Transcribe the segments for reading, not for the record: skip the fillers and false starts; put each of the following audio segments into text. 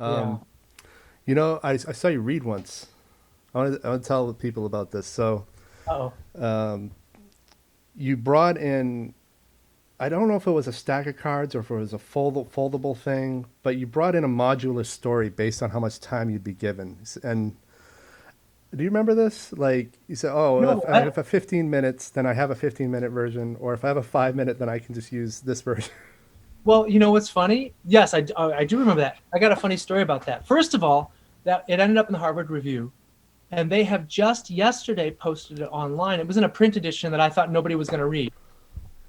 Yeah. I saw you read once. I want to tell people about this. So Oh. you brought in, I don't know if it was a stack of cards or if it was a foldable thing, but you brought in a modular story based on how much time you'd be given. And do you remember this? Like you said, oh, No, if I what? have a 15 minutes, then I have a 15-minute version, or if I have a 5 minute, then I can just use this version. Well, you know what's funny? Yes, I do remember that. I got a funny story about that. First of all, that it ended up in the Harvard Review, and they have just yesterday posted it online. It was in a print edition that I thought nobody was going to read,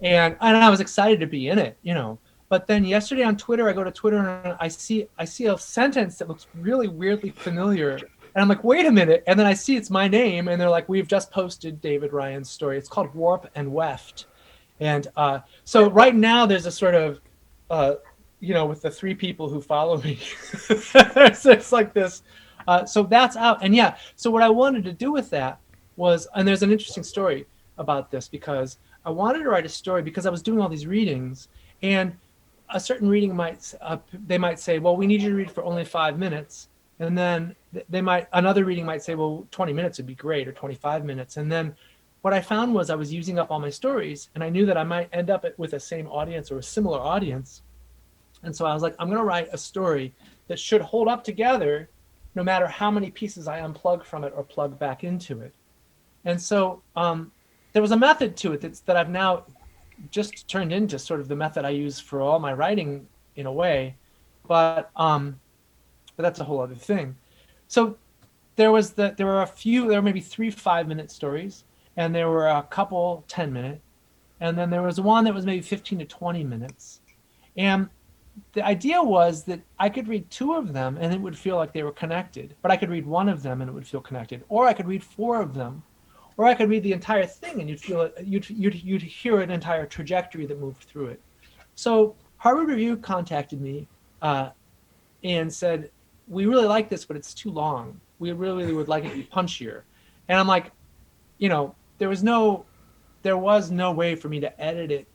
and I was excited to be in it, you know. But then yesterday on Twitter, I go to Twitter and I see a sentence that looks really weirdly familiar, and I'm like, wait a minute. And then I see it's my name, and they're like, we've just posted David Ryan's story. It's called Warp and Weft, and so right now there's a sort of uh, with the three people who follow me, it's like this. So that's out. And yeah, so what I wanted to do with that was, and there's an interesting story about this because I wanted to write a story because I was doing all these readings, and a certain reading they might say, well, we need you to read for only 5 minutes. And then another reading might say, well, 20 minutes would be great, or 25 minutes. And then what I found was I was using up all my stories, and I knew that I might end up with the same audience or a similar audience. And so I was like, I'm going to write a story that should hold up together no matter how many pieces I unplug from it or plug back into it. And so there was a method to it that I've now just turned into sort of the method I use for all my writing in a way. But that's a whole other thing. So there were maybe 3 5-minute stories, and there were a couple 10-minute, and then there was one that was maybe 15 to 20 minutes. And the idea was that I could read two of them and it would feel like they were connected, but I could read one of them and it would feel connected, or I could read four of them, or I could read the entire thing and you'd feel it, you'd hear an entire trajectory that moved through it. So Harvard Review contacted me and said, we really like this, but it's too long. We really would like it to be punchier. And I'm like, there was no way for me to edit it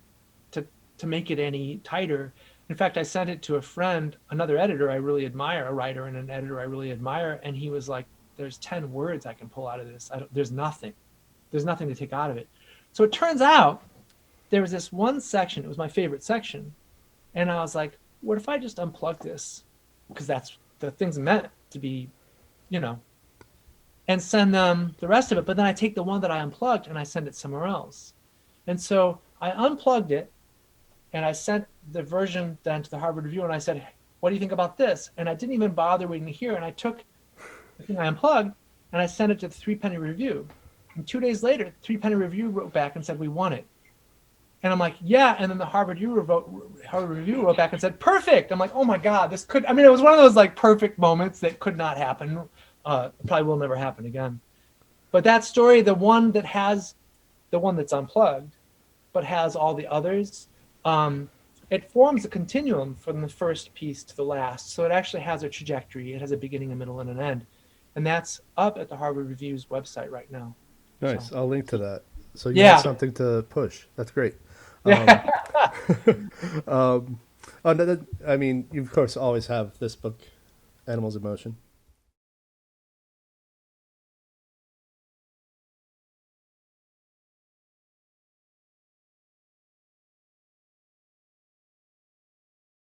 to make it any tighter. In fact, I sent it to a friend, another editor I really admire, a writer and an editor I really admire, and he was like, there's 10 words I can pull out of this. There's nothing. There's nothing to take out of it. So it turns out there was this one section, it was my favorite section, and I was like, what if I just unplug this? Because that's the thing's meant to be, you know, and send them the rest of it. But then I take the one that I unplugged and I send it somewhere else. And so I unplugged it and I sent the version then to the Harvard Review and I said, what do you think about this? And I didn't even bother waiting to hear. And I took the thing I unplugged and I sent it to the Three Penny Review. And 2 days later, Three Penny Review wrote back and said, we won it. And I'm like, yeah. And then the Harvard Review wrote back and said, perfect. I'm like, oh my God, it was one of those like perfect moments that could not happen. Probably will never happen again. But that story, the one that's unplugged, but has all the others, it forms a continuum from the first piece to the last. So it actually has a trajectory. It has a beginning, a middle, and an end. And that's up at the Harvard Review's website right now. Nice. So, I'll link to that. So you have yeah. something to push. That's great. Um, Yeah. um, I mean, you of course always have this book, Animals in Motion.